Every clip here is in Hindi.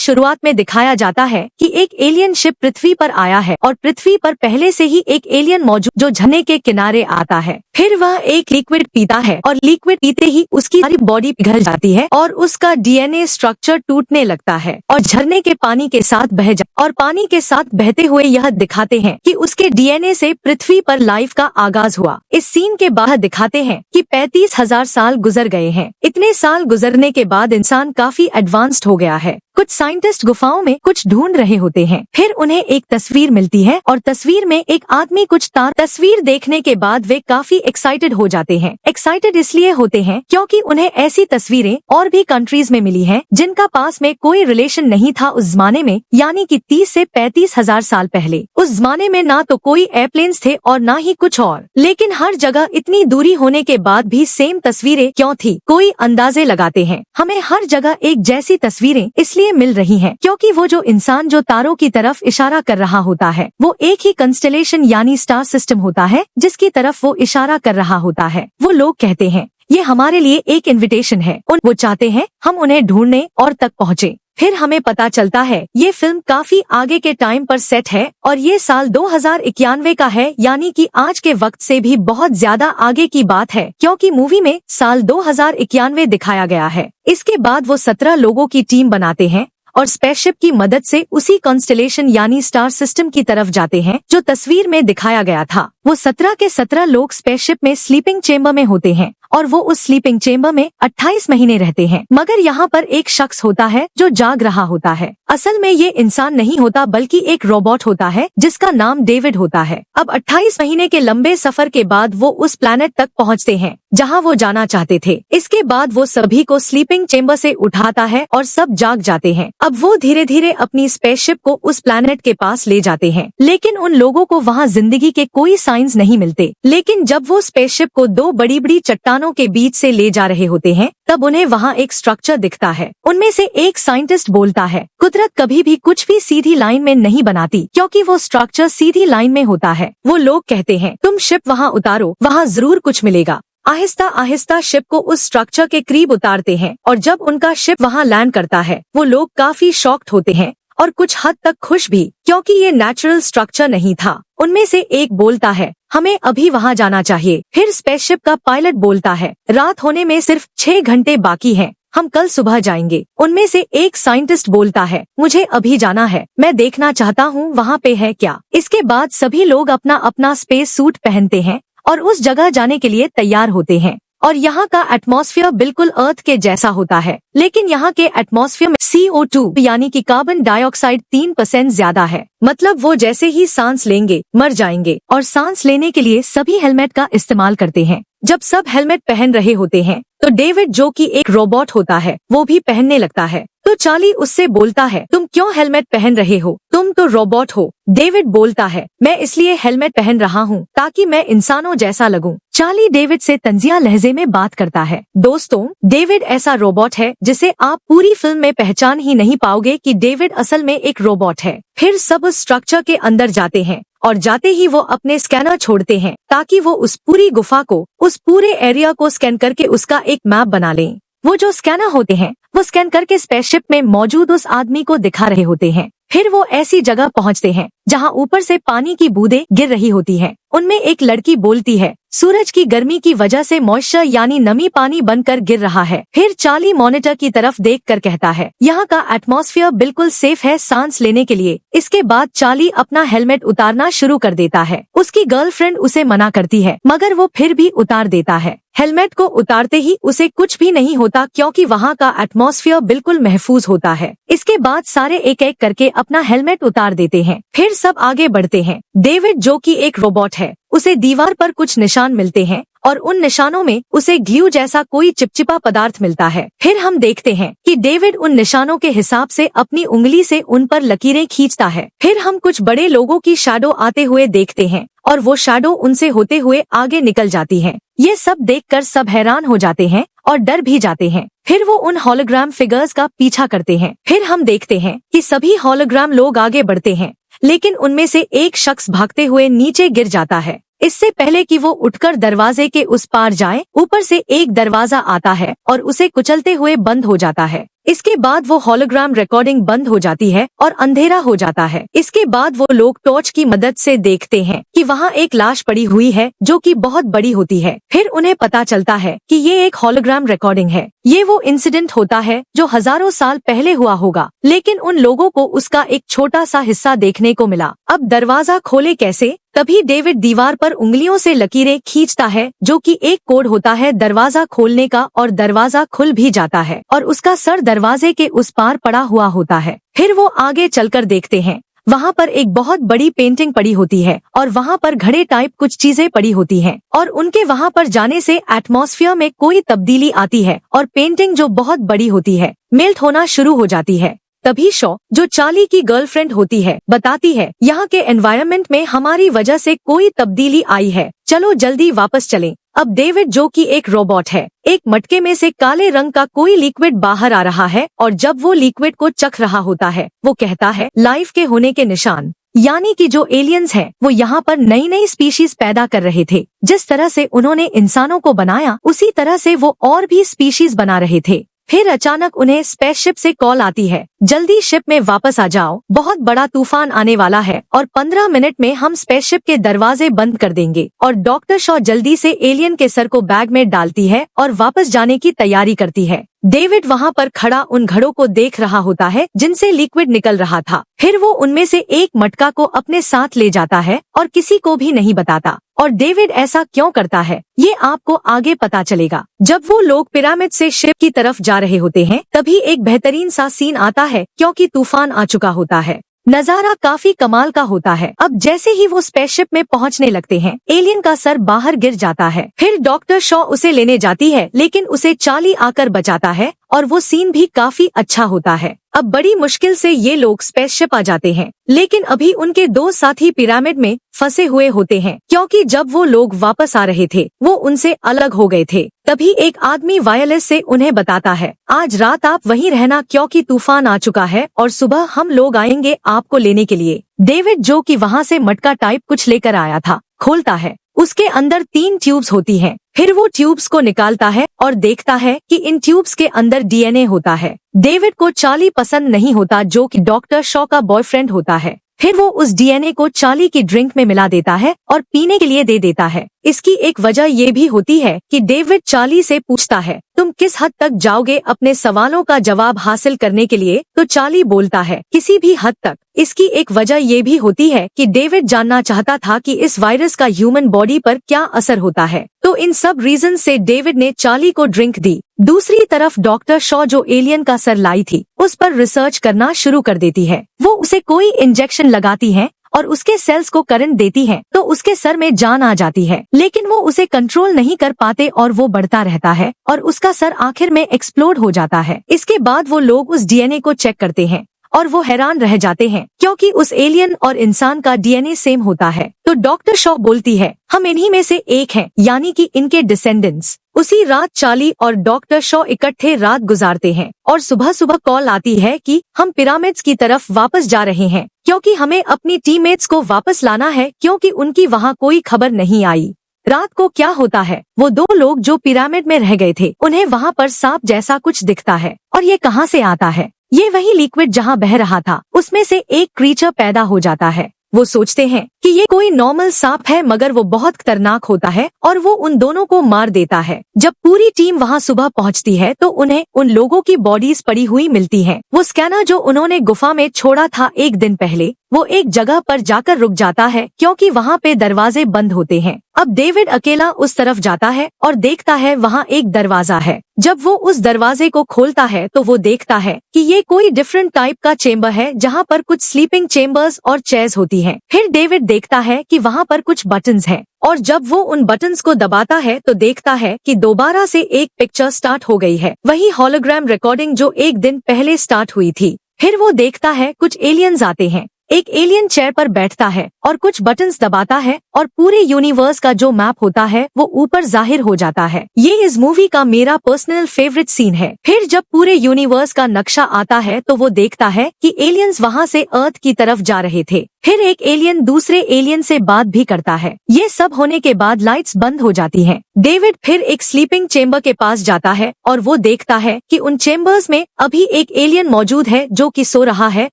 शुरुआत में दिखाया जाता है कि एक एलियन शिप पृथ्वी पर आया है और पृथ्वी पर पहले से ही एक एलियन मौजूद जो झरने के किनारे आता है। फिर वह एक लिक्विड पीता है और लिक्विड पीते ही उसकी सारी बॉडी पिघल जाती है और उसका डीएनए स्ट्रक्चर टूटने लगता है और झरने के पानी के साथ बह जाता और पानी के साथ बहते हुए यह दिखाते हैं कि उसके डीएनए से पृथ्वी पर लाइफ का आगाज हुआ। इस सीन के बाहर दिखाते हैं कि 35,000 साल गुजर गए हैं। इतने साल गुजरने के बाद इंसान काफी एडवांस्ड हो गया है। कुछ साइंटिस्ट गुफाओं में कुछ ढूंढ रहे होते हैं। फिर उन्हें एक तस्वीर मिलती है और तस्वीर में एक आदमी कुछ तस्वीर देखने के बाद वे काफी एक्साइटेड हो जाते हैं। एक्साइटेड इसलिए होते हैं क्योंकि उन्हें ऐसी तस्वीरें और भी कंट्रीज में मिली हैं जिनका पास में कोई रिलेशन नहीं था उस जमाने में, यानी कि 30 से 35,000 साल पहले। उस जमाने में ना तो कोई एयरप्लेन्स थे और ना ही कुछ और, लेकिन हर जगह इतनी दूरी होने के बाद भी सेम तस्वीरें क्यों थी? कोई अंदाजे लगाते हैं। हमें हर जगह एक जैसी तस्वीरें इसलिए मिल रही हैं क्योंकि वो जो इंसान जो तारों की तरफ इशारा कर रहा होता है वो एक ही कंस्टेलेशन यानी स्टार सिस्टम होता है जिसकी तरफ वो इशारा कर रहा होता है। वो लोग कहते हैं ये हमारे लिए एक इनविटेशन है। वो चाहते हैं हम उन्हें ढूंढने और तक पहुँचे। फिर हमें पता चलता है ये फिल्म काफी आगे के टाइम पर सेट है और ये साल 2091 का है, यानी कि आज के वक्त से भी बहुत ज्यादा आगे की बात है क्योंकि मूवी में साल 2091 दिखाया गया है। इसके बाद वो 17 लोगों की टीम बनाते हैं और स्पेसशिप की मदद से उसी कॉन्स्टेलेशन यानी स्टार सिस्टम की तरफ जाते हैं जो तस्वीर में दिखाया गया था। वो 17 के 17 लोग स्पेसशिप में स्लीपिंग चेम्बर में होते हैं और वो उस स्लीपिंग चेम्बर में 28 महीने रहते हैं। मगर यहाँ पर एक शख्स होता है जो जाग रहा होता है। असल में ये इंसान नहीं होता बल्कि एक रोबोट होता है जिसका नाम डेविड होता है। अब 28 महीने के लंबे सफर के बाद वो उस प्लैनेट तक पहुँचते हैं जहाँ वो जाना चाहते थे। इसके बाद वो सभी को स्लीपिंग चेम्बर से उठाता है और सब जाग जाते हैं। अब वो धीरे धीरे अपनी स्पेसशिप को उस प्लैनेट के पास ले जाते हैं, लेकिन उन लोगों को वहाँ जिंदगी के कोई साइंस नहीं मिलते। लेकिन जब वो स्पेसशिप को 2 बड़ी बड़ी चट्टानों के बीच से ले जा रहे होते हैं तब उन्हें वहाँ एक स्ट्रक्चर दिखता है। उनमें से एक साइंटिस्ट बोलता है कुदरत कभी भी कुछ भी सीधी लाइन में नहीं बनाती क्योंकि वो स्ट्रक्चर सीधी लाइन में होता है। वो लोग कहते हैं तुम शिप वहाँ उतारो, वहाँ जरूर कुछ मिलेगा। आहिस्ता आहिस्ता शिप को उस स्ट्रक्चर के करीब उतारते हैं और जब उनका शिप वहाँ लैंड करता है वो लोग काफी शॉक्ड होते हैं और कुछ हद तक खुश भी क्योंकि ये नेचुरल स्ट्रक्चर नहीं था। उनमें से एक बोलता है हमें अभी वहाँ जाना चाहिए। फिर स्पेसशिप का पायलट बोलता है रात होने में सिर्फ 6 घंटे बाकी हैं, हम कल सुबह जाएंगे। उनमें से एक साइंटिस्ट बोलता है मुझे अभी जाना है, मैं देखना चाहता हूँ वहाँ पे है क्या। इसके बाद सभी लोग अपना अपना स्पेस सूट पहनते हैं और उस जगह जाने के लिए तैयार होते हैं। और यहाँ का एटमॉस्फेयर बिल्कुल अर्थ के जैसा होता है, लेकिन यहाँ के एटमॉस्फेयर में CO2 यानी कि कार्बन डाइऑक्साइड 3% ज्यादा है। मतलब वो जैसे ही सांस लेंगे मर जाएंगे। और सांस लेने के लिए सभी हेलमेट का इस्तेमाल करते हैं। जब सब हेलमेट पहन रहे होते हैं तो डेविड जो कि एक रोबोट होता है वो भी पहनने लगता है। तो चार्ली उससे बोलता है तुम क्यों हेलमेट पहन रहे हो, तुम तो रोबोट हो। डेविड बोलता है मैं इसलिए हेलमेट पहन रहा हूँ ताकि मैं इंसानों जैसा लगूं। चार्ली डेविड से तंजिया लहजे में बात करता है। दोस्तों, डेविड ऐसा रोबोट है जिसे आप पूरी फिल्म में पहचान ही नहीं पाओगे कि डेविड असल में एक रोबोट है। फिर सब उस स्ट्रक्चर के अंदर जाते हैं और जाते ही वो अपने स्कैनर छोड़ते हैं ताकि वो उस पूरी गुफा को, उस पूरे एरिया को स्कैन करके उसका एक मैप बना लें। वो जो स्कैनर होते हैं वो स्कैन करके स्पेसशिप में मौजूद उस आदमी को दिखा रहे होते हैं। फिर वो ऐसी जगह पहुंचते हैं जहां ऊपर से पानी की बूंदें गिर रही होती हैं। उनमें एक लड़की बोलती है सूरज की गर्मी की वजह से मॉइस्चर यानी नमी पानी बनकर गिर रहा है। फिर चार्ली मॉनिटर की तरफ देखकर कहता है यहाँ का एटमॉस्फेयर बिल्कुल सेफ है सांस लेने के लिए। इसके बाद चार्ली अपना हेलमेट उतारना शुरू कर देता है। उसकी गर्लफ्रेंड उसे मना करती है मगर वो फिर भी उतार देता है। हेलमेट को उतारते ही उसे कुछ भी नहीं होता क्योंकि वहाँ का एटमॉस्फेयर बिल्कुल महफूज होता है। इसके बाद सारे एक एक करके अपना हेलमेट उतार देते हैं। फिर सब आगे बढ़ते हैं। डेविड जो कि एक रोबोट है उसे दीवार पर कुछ निशान मिलते हैं और उन निशानों में उसे ग्लू जैसा कोई चिपचिपा पदार्थ मिलता है। फिर हम देखते हैं कि डेविड उन निशानों के हिसाब से अपनी उंगली से उन पर लकीरें खींचता है। फिर हम कुछ बड़े लोगों की शैडो आते हुए देखते हैं और वो शैडो उनसे होते हुए आगे निकल जाती है। ये सब देखकर सब हैरान हो जाते हैं और डर भी जाते हैं। फिर वो उन हॉलोग्राम फिगर्स का पीछा करते हैं। फिर हम देखते हैं कि सभी हॉलोग्राम लोग आगे बढ़ते हैं, लेकिन उनमें से एक शख्स भागते हुए नीचे गिर जाता है। इससे पहले कि वो उठकर दरवाजे के उस पार जाए, ऊपर से एक दरवाजा आता है और उसे कुचलते हुए बंद हो जाता है। इसके बाद वो हॉलोग्राम रिकॉर्डिंग बंद हो जाती है और अंधेरा हो जाता है। इसके बाद वो लोग टॉर्च की मदद से देखते हैं कि वहाँ एक लाश पड़ी हुई है जो कि बहुत बड़ी होती है। फिर उन्हें पता चलता है कि ये एक हॉलोग्राम रिकॉर्डिंग है। ये वो इंसिडेंट होता है जो हजारों साल पहले हुआ होगा, लेकिन उन लोगों को उसका एक छोटा सा हिस्सा देखने को मिला। अब दरवाजा खोले कैसे? तभी डेविड दीवार पर उंगलियों से लकीरें खींचता है जो कि एक कोड होता है दरवाजा खोलने का, और दरवाजा खुल भी जाता है और उसका सर दरवाजे के उस पार पड़ा हुआ होता है। फिर वो आगे चलकर देखते हैं, वहाँ पर एक बहुत बड़ी पेंटिंग पड़ी होती है और वहाँ पर घड़े टाइप कुछ चीजें पड़ी होती हैं और उनके वहाँ पर जाने से एटमॉस्फेयर में कोई तब्दीली आती है और पेंटिंग जो बहुत बड़ी होती है मेल्ट होना शुरू हो जाती है। तभी शॉ, जो चार्ली की गर्लफ्रेंड होती है, बताती है यहाँ के एनवायरनमेंट में हमारी वजह से कोई तब्दीली आई है, चलो जल्दी वापस चलें। अब डेविड, जो कि एक रोबोट है, एक मटके में से काले रंग का कोई लिक्विड बाहर आ रहा है और जब वो लिक्विड को चख रहा होता है वो कहता है लाइफ के होने के निशान, यानी कि जो एलियंस हैं वो यहाँ पर नई नई स्पीशीज पैदा कर रहे थे। जिस तरह से उन्होंने इंसानों को बनाया उसी तरह से वो और भी स्पीशीज बना रहे थे। फिर अचानक उन्हें स्पेसशिप से कॉल आती है, जल्दी शिप में वापस आ जाओ, बहुत बड़ा तूफान आने वाला है और 15 मिनट में हम स्पेसशिप के दरवाजे बंद कर देंगे। और डॉक्टर शॉ जल्दी से एलियन के सर को बैग में डालती है और वापस जाने की तैयारी करती है। डेविड वहाँ पर खड़ा उन घड़ों को देख रहा होता है जिनसे लिक्विड निकल रहा था। फिर वो उनमें से एक मटका को अपने साथ ले जाता है और किसी को भी नहीं बताता। और डेविड ऐसा क्यों करता है ये आपको आगे पता चलेगा। जब वो लोग पिरामिड से शिप की तरफ जा रहे होते हैं तभी एक बेहतरीन सा सीन आता है क्योंकि तूफान आ चुका होता है। नजारा काफी कमाल का होता है। अब जैसे ही वो स्पेसशिप में पहुंचने लगते हैं एलियन का सर बाहर गिर जाता है। फिर डॉक्टर शॉ उसे लेने जाती है लेकिन उसे चार्ली आकर बचाता है और वो सीन भी काफी अच्छा होता है। अब बड़ी मुश्किल से ये लोग स्पेसशिप आ जाते हैं लेकिन अभी उनके दो साथी पिरामिड में फंसे हुए होते हैं क्योंकि जब वो लोग वापस आ रहे थे वो उनसे अलग हो गए थे। तभी एक आदमी वायरलेस से उन्हें बताता है आज रात आप वहीं रहना क्योंकि तूफान आ चुका है और सुबह हम लोग आएंगे आपको लेने के लिए। डेविड, जो कि वहाँ से मटका टाइप कुछ लेकर आया था, खोलता है। उसके अंदर 3 ट्यूब्स होती हैं। फिर वो ट्यूब्स को निकालता है और देखता है कि इन ट्यूब्स के अंदर डीएनए होता है। डेविड को चार्ली पसंद नहीं होता जो कि डॉक्टर शॉ का बॉयफ्रेंड होता है। फिर वो उस डीएनए को चार्ली की ड्रिंक में मिला देता है और पीने के लिए दे देता है। इसकी एक वजह ये भी होती है कि डेविड चार्ली से पूछता है तुम किस हद तक जाओगे अपने सवालों का जवाब हासिल करने के लिए, तो चार्ली बोलता है किसी भी हद तक। इसकी एक वजह ये भी होती है कि डेविड जानना चाहता था कि इस वायरस का ह्यूमन बॉडी पर क्या असर होता है, तो इन सब रीजन से डेविड ने चार्ली को ड्रिंक दी। दूसरी तरफ डॉक्टर शॉ, जो एलियन का सर लाई थी, उस पर रिसर्च करना शुरू कर देती है। वो उसे कोई इंजेक्शन लगाती है और उसके सेल्स को करंट देती है तो उसके सर में जान आ जाती है, लेकिन वो उसे कंट्रोल नहीं कर पाते और वो बढ़ता रहता है और उसका सर आखिर में एक्सप्लोड हो जाता है। इसके बाद वो लोग उस डीएनए को चेक करते हैं और वो हैरान रह जाते हैं क्योंकि उस एलियन और इंसान का डीएनए सेम होता है। तो डॉक्टर शॉ बोलती है हम इन्हीं में से एक हैं, यानी कि इनके डिसेंडेंट्स। उसी रात चार्ली और डॉक्टर शॉ इकट्ठे रात गुजारते हैं और सुबह सुबह कॉल आती है कि हम पिरामिड्स की तरफ वापस जा रहे हैं क्योंकि हमें अपनी टीममेट्स को वापस लाना है क्योंकि उनकी वहाँ कोई खबर नहीं आई। रात को क्या होता है, वो 2 लोग जो पिरामिड में रह गए थे उन्हें वहाँ पर सांप जैसा कुछ दिखता है और ये कहाँ से आता है। ये वही लिक्विड जहाँ बह रहा था उसमें से एक क्रीचर पैदा हो जाता है। वो सोचते हैं कि ये कोई नॉर्मल सांप है मगर वो बहुत खतरनाक होता है और वो उन दोनों को मार देता है। जब पूरी टीम वहाँ सुबह पहुँचती है तो उन्हें उन लोगों की बॉडीज पड़ी हुई मिलती हैं। वो स्कैनर जो उन्होंने गुफा में छोड़ा था एक दिन पहले, वो एक जगह पर जाकर रुक जाता है क्योंकि वहाँ पे दरवाजे बंद होते हैं। अब डेविड अकेला उस तरफ जाता है और देखता है वहाँ एक दरवाजा है। जब वो उस दरवाजे को खोलता है तो वो देखता है कि ये कोई डिफरेंट टाइप का चेम्बर है जहाँ पर कुछ स्लीपिंग चेम्बर्स और चेयर्स होती हैं। फिर डेविड देखता है कि वहाँ पर कुछ बटन्स हैं और जब वो उन बटन्स को दबाता है तो देखता है कि दोबारा से एक पिक्चर स्टार्ट हो गई है, वही हॉलोग्राम रिकॉर्डिंग जो एक दिन पहले स्टार्ट हुई थी। फिर वो देखता है कुछ एलियंस आते हैं। एक एलियन चेयर पर बैठता है और कुछ बटन्स दबाता है और पूरे यूनिवर्स का जो मैप होता है वो ऊपर जाहिर हो जाता है। ये इस मूवी का मेरा पर्सनल फेवरेट सीन है। फिर जब पूरे यूनिवर्स का नक्शा आता है तो वो देखता है कि एलियंस वहाँ से अर्थ की तरफ जा रहे थे। फिर एक एलियन दूसरे एलियन से बात भी करता है। ये सब होने के बाद लाइट्स बंद हो जाती हैं। डेविड फिर एक स्लीपिंग चेम्बर के पास जाता है और वो देखता है कि उन चेम्बर्स में अभी एक एलियन मौजूद है जो कि सो रहा है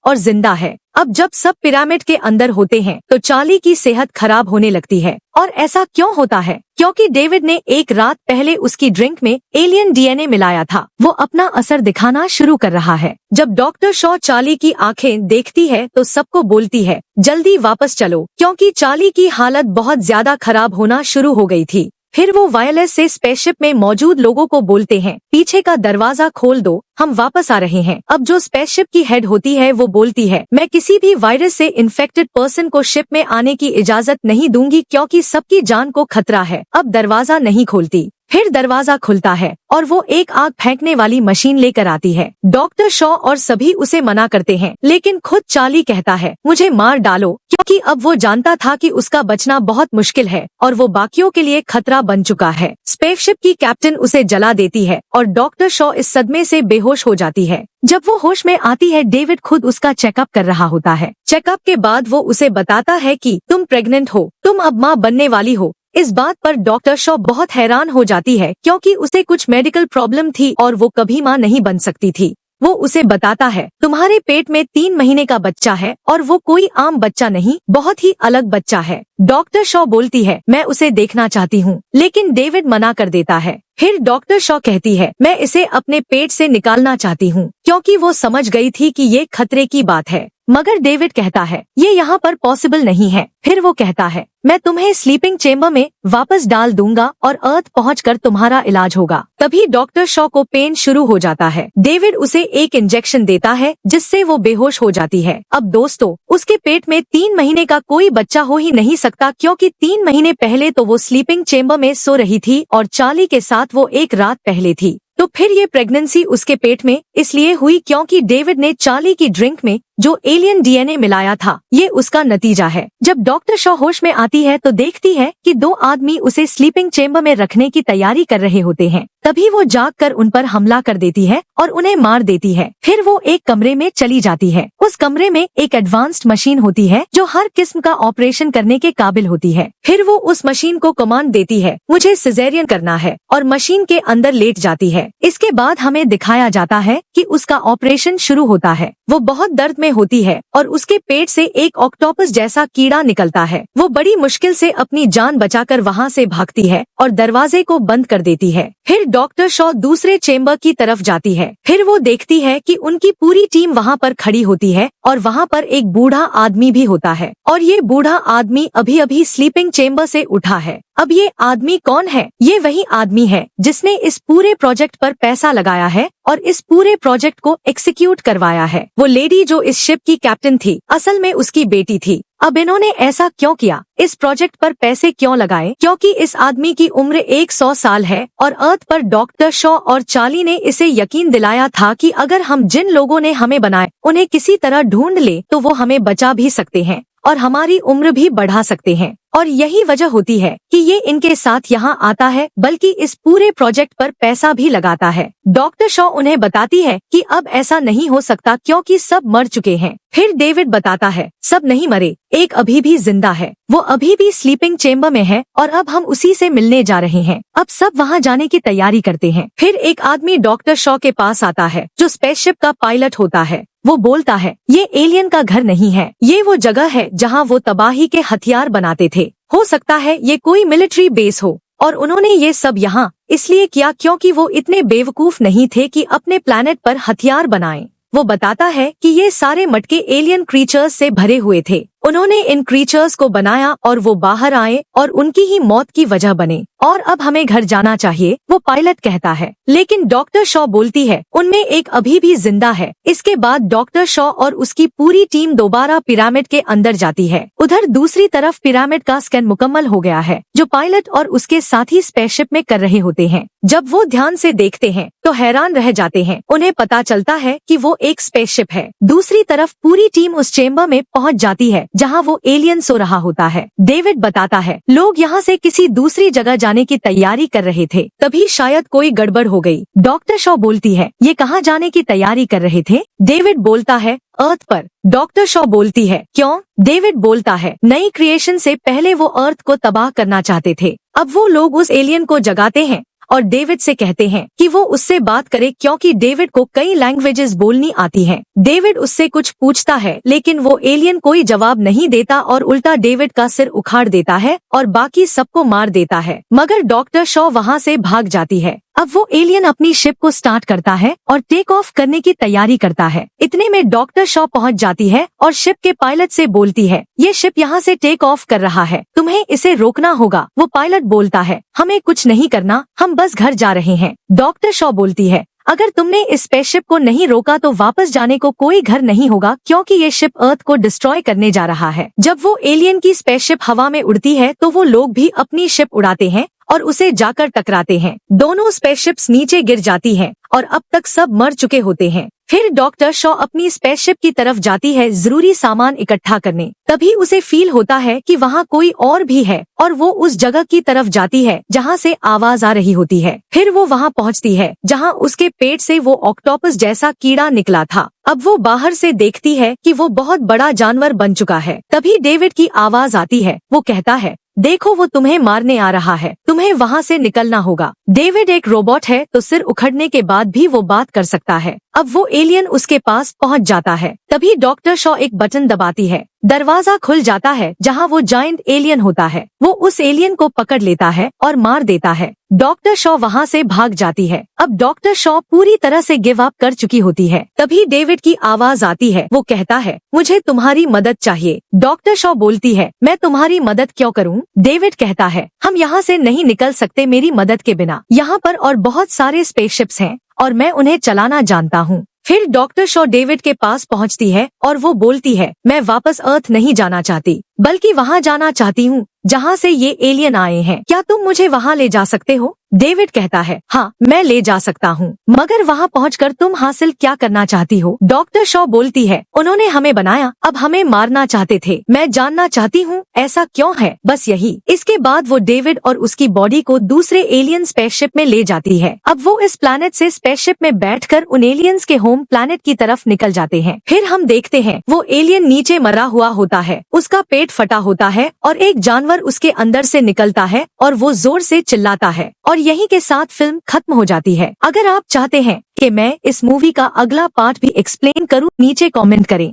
और जिंदा है। अब जब सब पिरामिड के अंदर होते हैं तो चार्ली की सेहत खराब होने लगती है। और ऐसा क्यों होता है? क्योंकि डेविड ने एक रात पहले उसकी ड्रिंक में एलियन डीएनए मिलाया था। वो अपना असर दिखाना शुरू कर रहा है। जब डॉक्टर शॉ चार्ली की आंखें देखती है तो सबको बोलती है, जल्दी वापस चलो, क्योंकि चार्ली की हालत बहुत ज्यादा खराब होना शुरू हो गई थी। फिर वो वायरलेस से स्पेसशिप में मौजूद लोगों को बोलते हैं, पीछे का दरवाजा खोल दो, हम वापस आ रहे हैं। अब जो स्पेसशिप की हेड होती है वो बोलती है, मैं किसी भी वायरस से इन्फेक्टेड पर्सन को शिप में आने की इजाजत नहीं दूंगी क्योंकि सबकी जान को खतरा है। अब दरवाजा नहीं खोलती। फिर दरवाजा खुलता है और वो एक आग फेंकने वाली मशीन लेकर आती है। डॉक्टर शॉ और सभी उसे मना करते हैं, लेकिन खुद चार्ली कहता है, मुझे मार डालो, क्योंकि अब वो जानता था कि उसका बचना बहुत मुश्किल है और वो बाकियों के लिए खतरा बन चुका है। स्पेसशिप की कैप्टन उसे जला देती है और डॉक्टर शॉ इस सदमे से बेहोश हो जाती है। जब वो होश में आती है, डेविड खुद उसका चेकअप कर रहा होता है। चेकअप के बाद वो उसे बताता है कि तुम प्रेग्नेंट हो, तुम अब माँ बनने वाली हो। इस बात पर डॉक्टर शॉ बहुत हैरान हो जाती है क्योंकि उसे कुछ मेडिकल प्रॉब्लम थी और वो कभी माँ नहीं बन सकती थी। वो उसे बताता है, तुम्हारे पेट में 3 महीने का बच्चा है और वो कोई आम बच्चा नहीं, बहुत ही अलग बच्चा है। डॉक्टर शॉ बोलती है, मैं उसे देखना चाहती हूँ, लेकिन डेविड मना कर देता है। फिर डॉक्टर शॉ कहती है, मैं इसे अपने पेट से निकालना चाहती हूँ, क्योंकि वो समझ गई थी कि ये खतरे की बात है। मगर डेविड कहता है, ये यहाँ पर पॉसिबल नहीं है। फिर वो कहता है, मैं तुम्हें स्लीपिंग चेम्बर में वापस डाल दूंगा और अर्थ पहुंचकर तुम्हारा इलाज होगा। तभी डॉक्टर शॉ को पेन शुरू हो जाता है। डेविड उसे एक इंजेक्शन देता है जिससे वो बेहोश हो जाती है। अब दोस्तों, उसके पेट में 3 महीने का कोई बच्चा हो ही नहीं सकता, क्योंकि 3 महीने पहले तो वो स्लीपिंग चेम्बर में सो रही थी और चार्ली के साथ वो एक रात पहले थी। तो फिर ये प्रेगनेंसी उसके पेट में इसलिए हुई क्योंकि डेविड ने चार्ली की ड्रिंक में जो एलियन डीएनए मिलाया था। ये उसका नतीजा है। जब डॉक्टर शॉ होश में आती है तो देखती है कि 2 आदमी उसे स्लीपिंग चेम्बर में रखने की तैयारी कर रहे होते हैं। तभी वो जागकर उन पर हमला कर देती है और उन्हें मार देती है। फिर वो एक कमरे में चली जाती है। उस कमरे में एक एडवांस्ड मशीन होती है जो हर किस्म का ऑपरेशन करने के काबिल होती है। फिर वो उस मशीन को कमांड देती है, मुझे सिजेरियन करना है, और मशीन के अंदर लेट जाती है। इसके बाद हमें दिखाया जाता है कि उसका ऑपरेशन शुरू होता है। वो बहुत दर्द में होती है और उसके पेट से एक ऑक्टोपस जैसा कीड़ा निकलता है। वो बड़ी मुश्किल से अपनी जान बचाकर वहाँ से भागती है और दरवाजे को बंद कर देती है। फिर डॉक्टर शॉ दूसरे चेम्बर की तरफ जाती है। फिर वो देखती है कि उनकी पूरी टीम वहाँ पर खड़ी होती है और वहाँ पर एक बूढ़ा आदमी भी होता है, और ये बूढ़ा आदमी अभी अभी स्लीपिंग चेम्बर से उठा है। अब ये आदमी कौन है? ये वही आदमी है जिसने इस पूरे प्रोजेक्ट पर पैसा लगाया है और इस पूरे प्रोजेक्ट को एग्जीक्यूट करवाया है। वो लेडी जो इस शिप की कैप्टन थी, असल में उसकी बेटी थी। अब इन्होंने ऐसा क्यों किया? इस प्रोजेक्ट पर पैसे क्यों लगाए? क्योंकि इस आदमी की उम्र 100 साल है और अर्थ पर डॉक्टर शॉ और चार्ली ने इसे यकीन दिलाया था कि अगर हम जिन लोगों ने हमें बनाए उन्हें किसी तरह ढूंढ ले तो वो हमें बचा भी सकते हैं और हमारी उम्र भी बढ़ा सकते हैं। और यही वजह होती है कि ये इनके साथ यहाँ आता है, बल्कि इस पूरे प्रोजेक्ट पर पैसा भी लगाता है। डॉक्टर शॉ उन्हें बताती है कि अब ऐसा नहीं हो सकता क्योंकि सब मर चुके हैं। फिर डेविड बताता है, सब नहीं मरे, एक अभी भी जिंदा है, वो अभी भी स्लीपिंग चेम्बर में है और अब हम उसी से मिलने जा रहे हैं। अब सब वहाँ जाने की तैयारी करते हैं। फिर एक आदमी डॉक्टर शॉ के पास आता है जो स्पेसशिप का पायलट होता है। वो बोलता है, ये एलियन का घर नहीं है, ये वो जगह है जहाँ वो तबाही के हथियार बनाते थे। हो सकता है ये कोई मिलिट्री बेस हो और उन्होंने ये सब यहाँ इसलिए किया क्योंकि वो इतने बेवकूफ नहीं थे कि अपने प्लैनेट पर हथियार बनाएं। वो बताता है कि ये सारे मटके एलियन क्रीचर्स से भरे हुए थे उन्होंने इन क्रीचर्स को बनाया और वो बाहर आए और उनकी ही मौत की वजह बने और अब हमें घर जाना चाहिए, वो पायलट कहता है। लेकिन डॉक्टर शॉ बोलती है उनमें एक अभी भी जिंदा है। इसके बाद डॉक्टर शॉ और उसकी पूरी टीम दोबारा पिरामिड के अंदर जाती है। उधर दूसरी तरफ पिरामिड का स्कैन मुकम्मल हो गया है, जो पायलट और उसके साथी स्पेसशिप में कर रहे होते हैं। जब वो ध्यान से देखते हैं तो हैरान रह जाते हैं। उन्हें पता चलता है कि वो एक स्पेसशिप है। दूसरी तरफ पूरी टीम उस चेम्बर में पहुंच जाती है जहां वो एलियन सो रहा होता है। डेविड बताता है लोग यहाँ से किसी दूसरी जगह जाने की तैयारी कर रहे थे, तभी शायद कोई गड़बड़ हो गई। डॉक्टर शॉ बोलती है ये कहाँ जाने की तैयारी कर रहे थे? डेविड बोलता है अर्थ पर। डॉक्टर शॉ बोलती है क्यों? डेविड बोलता है नई क्रिएशन से पहले वो अर्थ को तबाह करना चाहते थे। अब वो लोग उस एलियन को जगाते हैं और डेविड से कहते हैं कि वो उससे बात करे क्योंकि डेविड को कई लैंग्वेजेस बोलनी आती हैं। डेविड उससे कुछ पूछता है लेकिन वो एलियन कोई जवाब नहीं देता और उल्टा डेविड का सिर उखाड़ देता है और बाकी सबको मार देता है। मगर डॉक्टर शॉ वहाँ से भाग जाती है। अब वो एलियन अपनी शिप को स्टार्ट करता है और टेक ऑफ करने की तैयारी करता है। इतने में डॉक्टर शॉ पहुंच जाती है और शिप के पायलट से बोलती है ये शिप यहाँ से टेक ऑफ कर रहा है, तुम्हें इसे रोकना होगा। वो पायलट बोलता है हमें कुछ नहीं करना, हम बस घर जा रहे हैं। डॉक्टर शॉ बोलती है अगर तुमने इस स्पेसशिप को नहीं रोका तो वापस जाने को कोई घर नहीं होगा क्योंकि ये शिप अर्थ को डिस्ट्रॉय करने जा रहा है। जब वो एलियन की स्पेसशिप हवा में उड़ती है तो वो लोग भी अपनी शिप उड़ाते हैं और उसे जाकर टकराते हैं। दोनों स्पेसशिप्स नीचे गिर जाती हैं और अब तक सब मर चुके होते हैं। फिर डॉक्टर शॉ अपनी स्पेसशिप की तरफ जाती है जरूरी सामान इकट्ठा करने। तभी उसे फील होता है कि वहाँ कोई और भी है और वो उस जगह की तरफ जाती है जहाँ से आवाज आ रही होती है। फिर वो वहाँ पहुँचती है जहाँ उसके पेट से वो ऑक्टोपस जैसा कीड़ा निकला था। अब वो बाहर से देखती है कि वो बहुत बड़ा जानवर बन चुका है। तभी डेविड की आवाज आती है। वो कहता है देखो वो तुम्हें मारने आ रहा है, तुम्हें वहाँ से निकलना होगा। डेविड एक रोबोट है तो सिर उखड़ने के बाद भी वो बात कर सकता है। अब वो एलियन उसके पास पहुँच जाता है। तभी डॉक्टर शॉ एक बटन दबाती है, दरवाजा खुल जाता है जहाँ वो जायंट एलियन होता है। वो उस एलियन को पकड़ लेता है और मार देता है। डॉक्टर शॉ वहाँ से भाग जाती है। अब डॉक्टर शॉ पूरी तरह से गिव अप कर चुकी होती है। तभी डेविड की आवाज आती है। वो कहता है मुझे तुम्हारी मदद चाहिए। डॉक्टर शॉ बोलती है मैं तुम्हारी मदद क्यों करूँ? डेविड कहता है हम यहाँ से नहीं निकल सकते मेरी मदद के बिना। यहाँ पर और बहुत सारे स्पेसशिप्स हैं और मैं उन्हें चलाना जानता हूँ। फिर डॉक्टर शॉ डेविड के पास पहुँचती है और वो बोलती है मैं वापस अर्थ नहीं जाना चाहती बल्कि वहाँ जाना चाहती हूँ जहाँ से ये एलियन आए हैं। क्या तुम मुझे वहाँ ले जा सकते हो? डेविड कहता है हाँ मैं ले जा सकता हूँ, मगर वहाँ पहुँचकर तुम हासिल क्या करना चाहती हो? डॉक्टर शॉ बोलती है उन्होंने हमें बनाया, अब हमें मारना चाहते थे। मैं जानना चाहती हूँ ऐसा क्यों है, बस यही। इसके बाद वो डेविड और उसकी बॉडी को दूसरे एलियन स्पेसशिप में ले जाती है। अब वो इस प्लैनेट से स्पेसशिप में बैठकर उन एलियंस के होम प्लैनेट की तरफ निकल जाते हैं। फिर हम देखते हैं वो एलियन नीचे मरा हुआ होता है, उसका पेट फटा होता है और एक जानवर उसके अंदर से निकलता है और वो जोर से चिल्लाता है और यहीं के साथ फिल्म खत्म हो जाती है। अगर आप चाहते हैं कि मैं इस मूवी का अगला पार्ट भी एक्सप्लेन करूं, नीचे कमेंट करें।